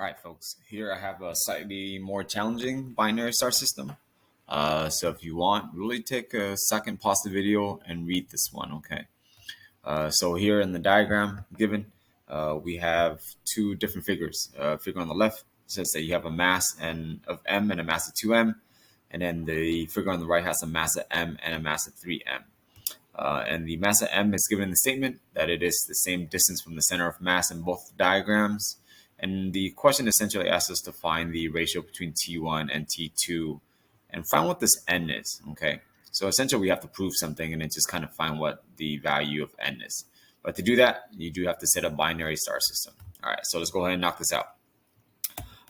All right, folks. Here I have a slightly more challenging binary star system. So if you want, really take a second, pause the video, and read this one. Okay. So here in the diagram given, we have two different figures. Figure on the left says that you have a mass of m and a mass of 2m, and then the figure on the right has a mass of m and a mass of 3m. And the mass of m is given in the statement that it is the same distance from the center of mass in both diagrams. And the question essentially asks us to find the ratio between T1 and T2 and find what this n is, okay? So essentially we have to prove something and then just kind of find what the value of n is. But to do that, you do have to set a binary star system. All right, so let's go ahead and knock this out.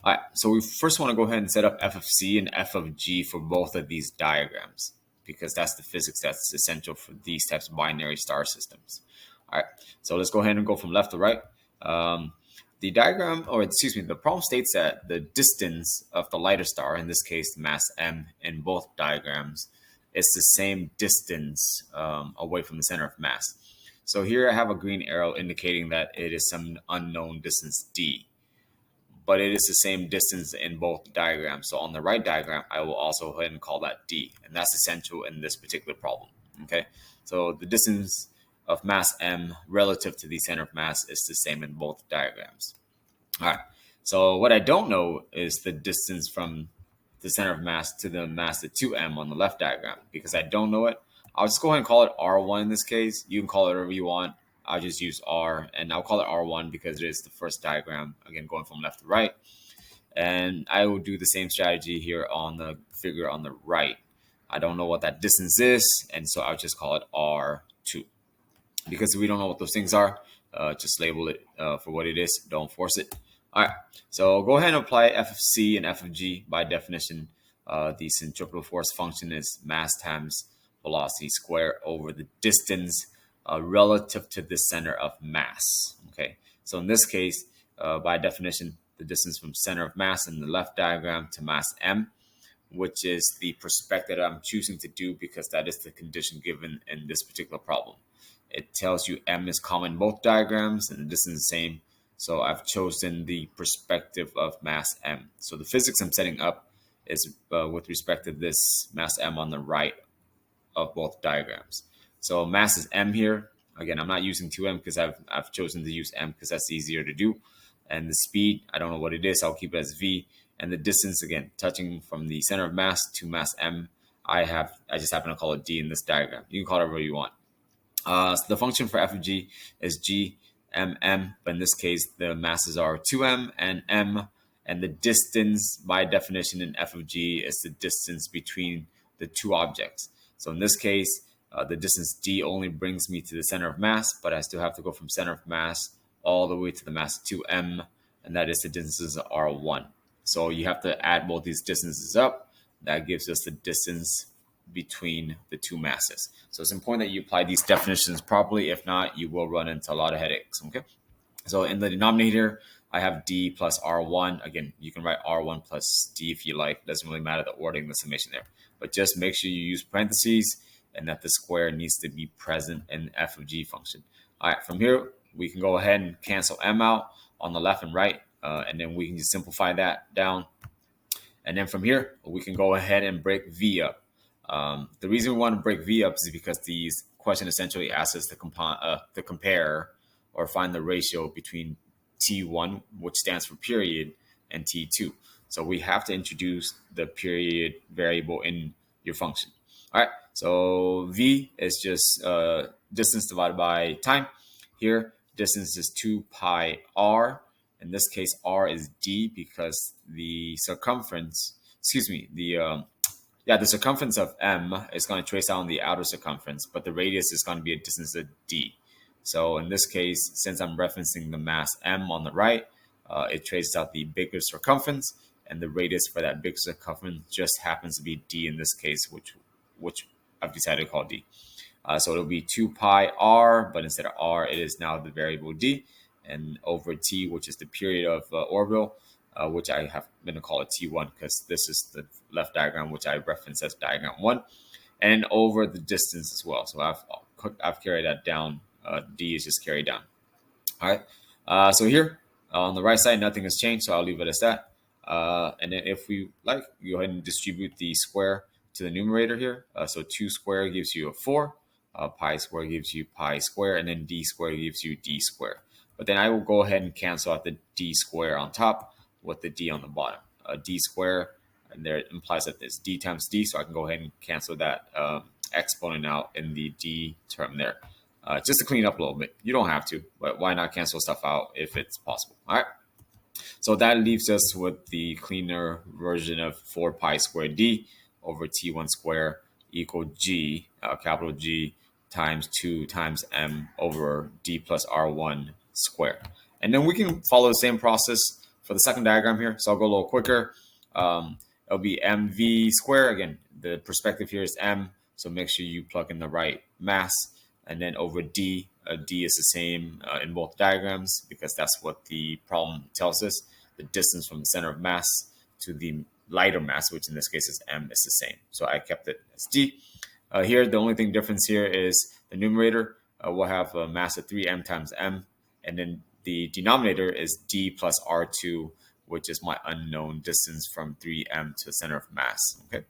All right, so we first want to go ahead and set up f of c and f of g for both of these diagrams, because that's the physics that's essential for these types of binary star systems. All right, so let's go ahead and go from left to right. The diagram, or excuse me, the problem states that the distance of the lighter star, in this case mass m in both diagrams, is the same distance away from the center of mass. So here I have a green arrow indicating that it is some unknown distance d, but it is the same distance in both diagrams. So on the right diagram, I will also go ahead and call that d, and that's essential in this particular problem. Okay, so the distance of mass m relative to the center of mass is the same in both diagrams. All right, so what I don't know is the distance from the center of mass to the mass of 2m on the left diagram. Because I don't know it, I'll just go ahead and call it r1 in this case. You can call it whatever you want. I'll just use r, and I'll call it r1 because it is the first diagram, again going from left to right. And I will do the same strategy here on the figure on the right. I don't know what that distance is, and so I'll just call it r2. Because we don't know what those things are, just label it for what it is. Don't force it. All right, so go ahead and apply f of c and f of g. By definition, the centripetal force function is mass times velocity squared over the distance relative to the center of mass. Okay, so in this case, by definition, the distance from center of mass in the left diagram to mass m, which is the perspective that I'm choosing to do because that is the condition given in this particular problem. It tells you m is common in both diagrams and the distance is the same. So I've chosen the perspective of mass m. So the physics I'm setting up is with respect to this mass m on the right of both diagrams. So mass is m here. Again, I'm not using 2m because I've chosen to use m because that's easier to do. And the speed, I don't know what it is. I'll keep it as v. And the distance, again, touching from the center of mass to mass m, I just happen to call it d in this diagram. You can call it whatever you want. So the function for f of g is g mm, but in this case the masses are 2m and m, and the distance by definition in f of g is the distance between the two objects. So in this case, the distance d only brings me to the center of mass, but I still have to go from center of mass all the way to the mass 2m, and that is the distances r1. So you have to add both these distances up. That gives us the distance between the two masses. So it's important that you apply these definitions properly. If not, you will run into a lot of headaches. Okay. So in the denominator, I have d plus r1. Again, you can write r1 plus d if you like. It doesn't really matter the ordering, the summation there. But just make sure you use parentheses and that the square needs to be present in the f of g function. All right, from here, we can go ahead and cancel m out on the left and right. And then we can just simplify that down. And then from here, we can go ahead and break v up. The reason we want to break v up is because these question essentially asks us to compare or find the ratio between t1, which stands for period, and t2. So we have to introduce the period variable in your function. All right, so v is just distance divided by time. Here, distance is 2 pi r. In this case, r is d because the circumference, the circumference of m is going to trace out on the outer circumference, but the radius is going to be a distance of d. So in this case, since I'm referencing the mass m on the right, it traces out the bigger circumference, and the radius for that big circumference just happens to be d in this case, which I've decided to call d. So it'll be 2 pi r, but instead of r, it is now the variable d, and over t, which is the period of orbital, which I have been to call it T1 because this is the left diagram, which I reference as diagram 1, and over the distance as well. So I've carried that down. D is just carried down. All right. So here On the right side, nothing has changed, so I'll leave it as that. And then if we like, go ahead and distribute the square to the numerator here. So 2 square gives you a 4, pi square gives you pi square, and then d square gives you d square. But then I will go ahead and cancel out the d square on top with the d on the bottom. D square, and there implies that it's d times d, so I can go ahead and cancel that exponent out in the d term there. Just to clean up a little bit. You don't have to, but why not cancel stuff out if it's possible? All right. So that leaves us with the cleaner version of 4 pi squared d over t1 square equal g, capital G, times 2 times m over d plus r1 square. And then we can follow the same process for the second diagram here. So I'll go a little quicker. It'll be mv square. Again, the perspective here is m, so make sure you plug in the right mass. And then over d, d is the same in both diagrams because that's what the problem tells us. The distance from the center of mass to the lighter mass, which in this case is m, is the same. So I kept it as d. Here, the only thing difference here is the numerator will have a mass of 3m times m, and then the denominator is d plus r2, which is my unknown distance from 3m to the center of mass. Okay.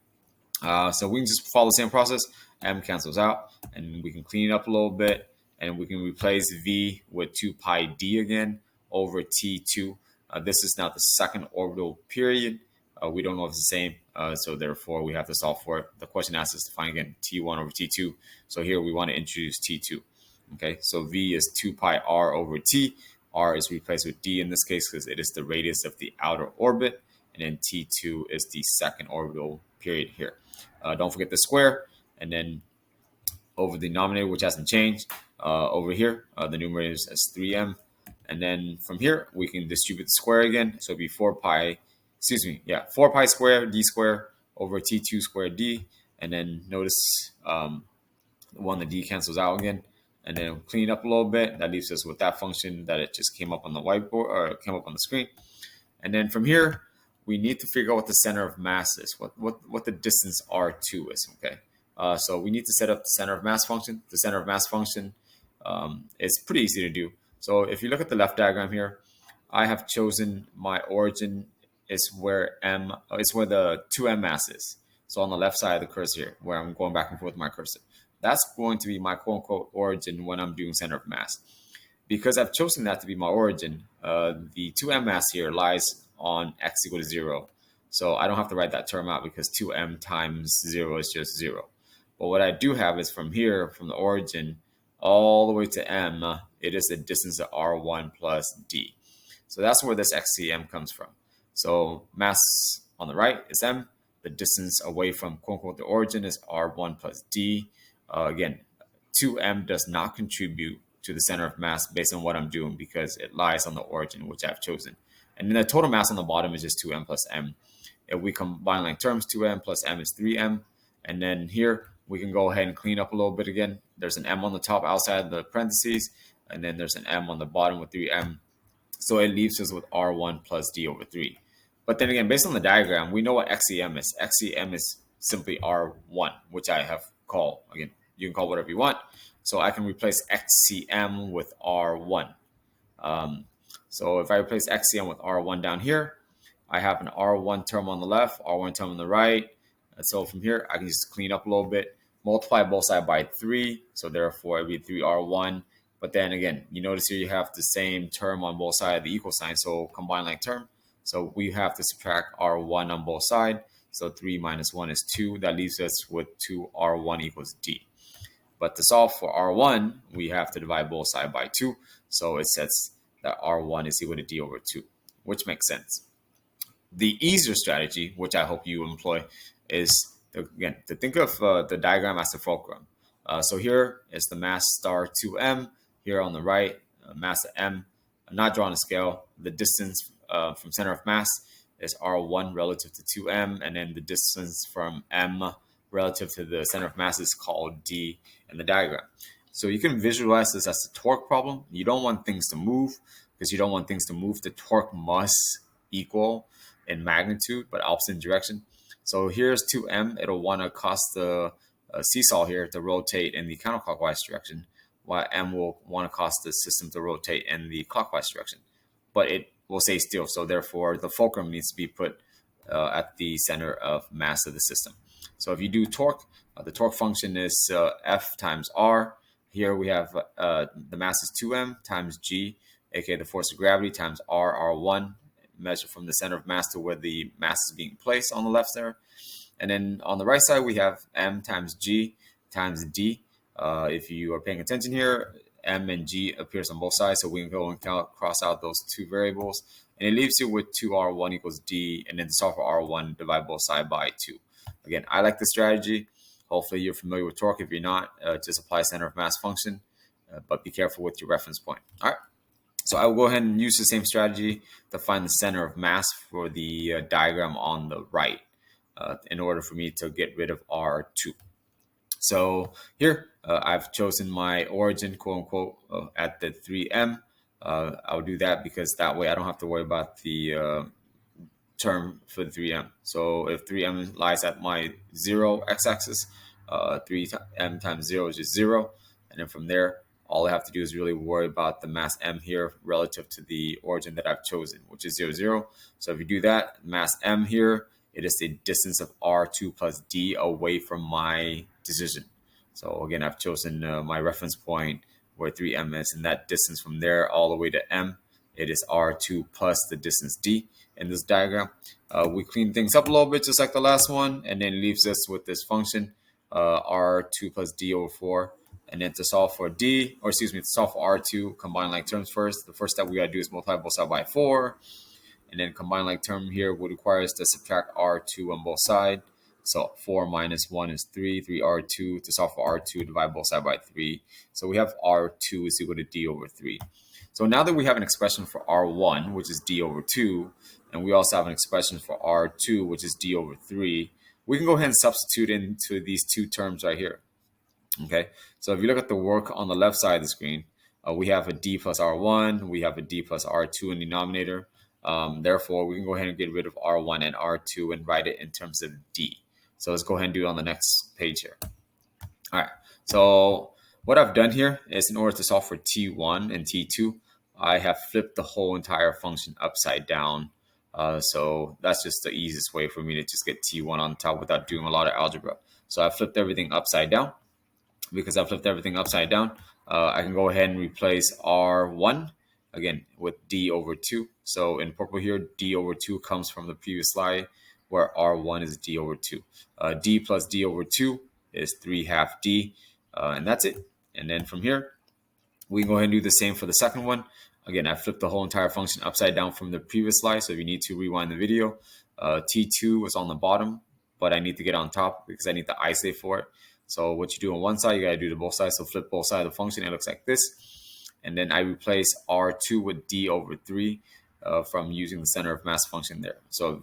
So we can just follow the same process. M cancels out, and we can clean it up a little bit, and we can replace V with 2 pi d again over T2. This is now the second orbital period. We don't know if it's the same, so therefore we have to solve for it. The question asks us to find again T1 over T2. So here we want to introduce T2. Okay, so V is 2 pi r over T. R is replaced with d in this case because it is the radius of the outer orbit, and then T2 is the second orbital period here. Don't forget the square, and then over the denominator, which hasn't changed, over here, the numerator is as 3m. And then from here, we can distribute the square again. So it'll be 4 pi squared d squared over T2 squared d. And then notice the d cancels out again. And then clean up a little bit. That leaves us with that function that it just came up on the whiteboard, or came up on the screen. And then from here, we need to figure out what the center of mass is, what the distance r2 is, okay? So we need to set up the center of mass function. The center of mass function is pretty easy to do. So if you look at the left diagram here, I have chosen my origin is where the 2m mass is. So on the left side of the cursor here, where I'm going back and forth with my cursor. That's going to be my quote-unquote origin when I'm doing center of mass. Because I've chosen that to be my origin, the 2m mass here lies on x equal to 0. So I don't have to write that term out because 2m times 0 is just 0. But what I do have is from here, from the origin, all the way to m, it is the distance of r1 plus d. So that's where this xcm comes from. So mass on the right is m. The distance away from quote-unquote the origin is r1 plus d. Again, 2m does not contribute to the center of mass based on what I'm doing because it lies on the origin, which I've chosen. And then the total mass on the bottom is just 2m plus m. If we combine like terms, 2m plus m is 3m. And then here, we can go ahead and clean up a little bit again. There's an m on the top outside the parentheses, and then there's an m on the bottom with 3m. So it leaves us with r1 plus d over 3. But then again, based on the diagram, we know what xcm is. Xcm is simply r1, which I have called. Again, you can call whatever you want. So I can replace xcm with r1. So if I replace xcm with r1 down here, I have an r1 term on the left, r1 term on the right. And so from here, I can just clean up a little bit, multiply both sides by 3. So therefore, it would be 3r1. But then again, you notice here you have the same term on both sides of the equal sign. So combine like term. So we have to subtract r1 on both sides. So 3 minus 1 is 2. That leaves us with 2r1 equals d. But to solve for r1, we have to divide both sides by 2. So it sets that r1 is equal to d over 2, which makes sense. The easier strategy, which I hope you employ, is again to think of the diagram as the fulcrum. So here is the mass star 2m. Here on the right, mass of m. I'm not drawing a scale. The distance from center of mass is r1 relative to 2m, and then the distance from m relative to the center of mass is called d in the diagram. So you can visualize this as a torque problem. You don't want things to move because you don't want things to move. The torque must equal in magnitude, but opposite in direction. So here's 2m. It'll want to cause the seesaw here to rotate in the counterclockwise direction, while m will want to cause the system to rotate in the clockwise direction. but it will stay still. So therefore, the fulcrum needs to be put at the center of mass of the system. So if you do torque, the torque function is F times R. Here we have the mass is 2m times G, aka the force of gravity, times R1, measured from the center of mass to where the mass is being placed on the left there. And then on the right side, we have M times G times D. If you are paying attention here, M and G appears on both sides, so we can go and cross out those two variables. And it leaves you with 2R1 equals D, and then to solve for R1, divide both sides by 2. Again, I like the strategy. Hopefully you're familiar with torque. If you're not, just apply center of mass function, but be careful with your reference point. All right. So I will go ahead and use the same strategy to find the center of mass for the diagram on the right in order for me to get rid of R2. So here I've chosen my origin, quote unquote, at the 3m. I'll do that because that way I don't have to worry about the term for the 3m. So if 3m lies at my 0 x-axis, 3m times 0 is just 0. And then from there, all I have to do is really worry about the mass m here relative to the origin that I've chosen, which is 0, 0. So if you do that, mass m here, it is the distance of R2 plus D away from my decision. So again, I've chosen my reference point where 3m is, and that distance from there all the way to m, it is R2 plus the distance D in this diagram. We clean things up a little bit just like the last one, and then leaves us with this function, R2 plus D over 4. And then to solve for D, or excuse me, to solve for R2, combine like terms first. The first step we gotta do is multiply both sides by 4. And then combine like term here would require us to subtract R2 on both sides. So 4 minus 1 is 3, 3R2. To solve for R2, divide both sides by 3. So we have R2 is equal to D over 3. So now that we have an expression for R1, which is D over 2, and we also have an expression for R2, which is D over 3, we can go ahead and substitute into these two terms right here. Okay, so if you look at the work on the left side of the screen, we have a D plus R1, we have a D plus R2 in the denominator. Therefore, we can go ahead and get rid of R1 and R2 and write it in terms of D. So let's go ahead and do it on the next page here. All right, so what I've done here is in order to solve for T1 and T2, I have flipped the whole entire function upside down. So that's just the easiest way for me to just get T1 on top without doing a lot of algebra. So I flipped everything upside down. Because I flipped everything upside down, I can go ahead and replace R1 again with D over 2. So in purple here, D over 2 comes from the previous slide where R1 is D over 2. D plus D over 2 is 3/2 D, and that's it. And then from here, we can go ahead and do the same for the second one. Again, I flipped the whole entire function upside down from the previous slide. So if you need to rewind the video, T2 is on the bottom, but I need to get on top because I need to isolate for it. So what you do on one side, you got to do to both sides. So flip both sides of the function. It looks like this. And then I replace R2 with D over 3 from using the center of mass function there. So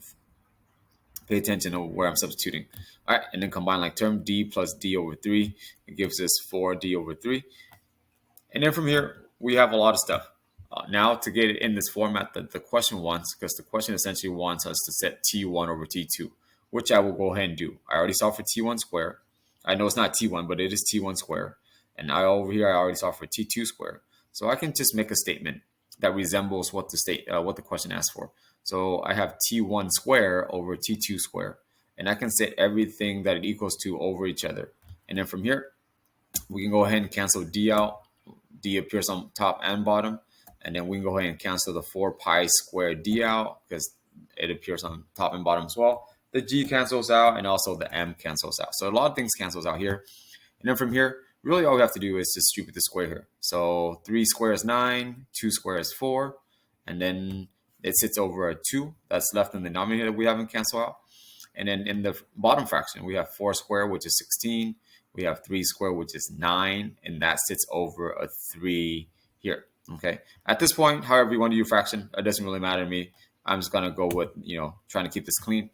pay attention to where I'm substituting. All right, and then combine like term D plus D over 3. It gives us 4D over 3. And then from here, we have a lot of stuff. Now to get it in this format that the question wants, because the question essentially wants us to set T1 over T2, which I will go ahead and do. I already solved for T1 squared. I know it's not T1, but it is T1 squared. And over here, I already solved for T2 squared. So I can just make a statement that resembles what the question asks for. So I have T1 squared over T2 squared. And I can set everything that it equals to over each other. And then from here, we can go ahead and cancel D out. D appears on top and bottom. And then we can go ahead and cancel the 4 pi squared D out because it appears on top and bottom as well. The G cancels out and also the M cancels out. So a lot of things cancels out here. And then from here, really all we have to do is distribute the square here. So 3 squared is 9, 2 squared is 4, and then it sits over a 2 that's left in the denominator that we haven't canceled out. And then in the bottom fraction, we have 4 squared, which is 16. We have 3 squared, which is 9, and that sits over a 3 here. Okay. At this point, however you want to do fraction, it doesn't really matter to me. I'm just going to go with, trying to keep this clean.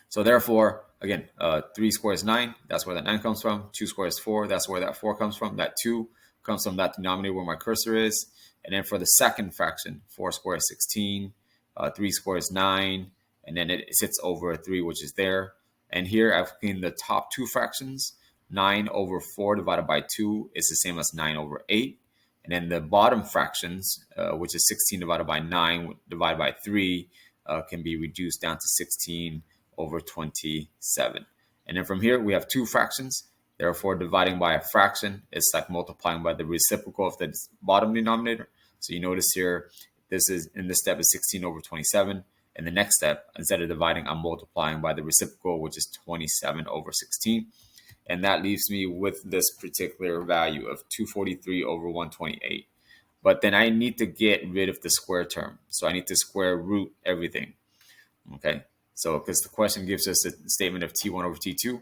So therefore, again, 3 squared is 9. That's where that 9 comes from. 2 squared is 4. That's where that 4 comes from. That 2 comes from that denominator where my cursor is. And then for the second fraction, 4 squared is 16. 3 squared is 9. And then it sits over a 3, which is there. And here I've cleaned the top 2 fractions. 9 over 4 divided by 2 is the same as 9 over 8. And then the bottom fractions, which is 16 divided by 9 divided by 3, can be reduced down to 16 over 27. And then from here, we have two fractions. Therefore, dividing by a fraction is like multiplying by the reciprocal of the bottom denominator. So you notice here, in this step is 16 over 27. And the next step, instead of dividing, I'm multiplying by the reciprocal, which is 27 over 16. And that leaves me with this particular value of 243 over 128. But then I need to get rid of the square term. So I need to square root everything. Okay, so because the question gives us a statement of T1 over T2,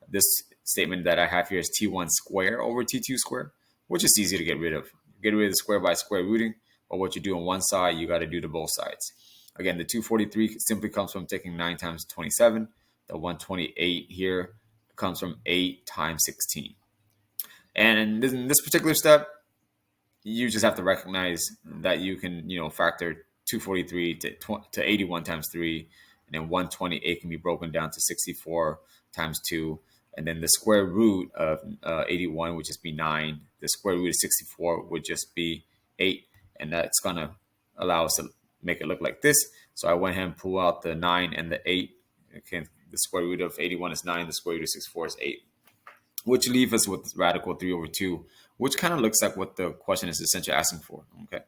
this statement that I have here is T1 square over T2 square, which is easy to get rid of. Get rid of the square by square rooting, but what you do on one side, you got to do to both sides. Again, the 243 simply comes from taking 9 times 27. The 128 here comes from 8 times 16. And in this particular step, you just have to recognize that you can, factor 243 to 81 times 3, and then 128 can be broken down to 64 times 2, and then the square root of 81 would just be 9. The square root of 64 would just be 8, and that's going to allow us to make it look like this. So I went ahead and pulled out the 9 and the 8. Okay, the square root of 81 is 9. The square root of 64 is 8, which leaves us with radical 3 over 2, which kind of looks like what the question is essentially asking for. Okay,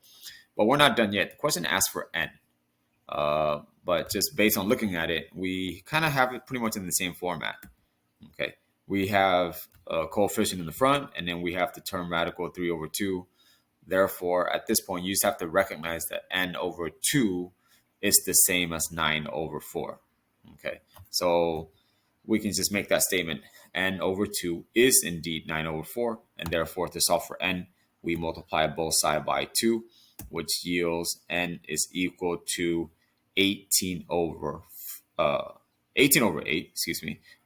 but we're not done yet. The question asks for n. But just based on looking at it, we kind of have it pretty much in the same format. Okay, we have a coefficient in the front, and then we have the term radical 3 over 2. Therefore, at this point, you just have to recognize that n over 2 is the same as 9 over 4. Okay, so we can just make that statement. N over 2 is indeed 9 over 4, and therefore to solve for n, we multiply both sides by 2, which yields n is equal to 18 over 8,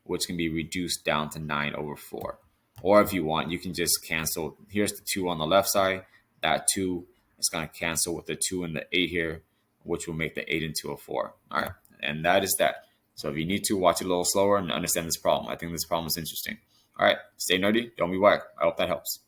which can be reduced down to 9 over 4. Or if you want, you can just cancel. Here's the 2 on the left side. That 2 is going to cancel with the 2 and the 8 here, which will make the 8 into a 4. All right, and that is that. So if you need to, watch it a little slower and understand this problem. I think this problem is interesting. All right, stay nerdy, don't be whack. I hope that helps.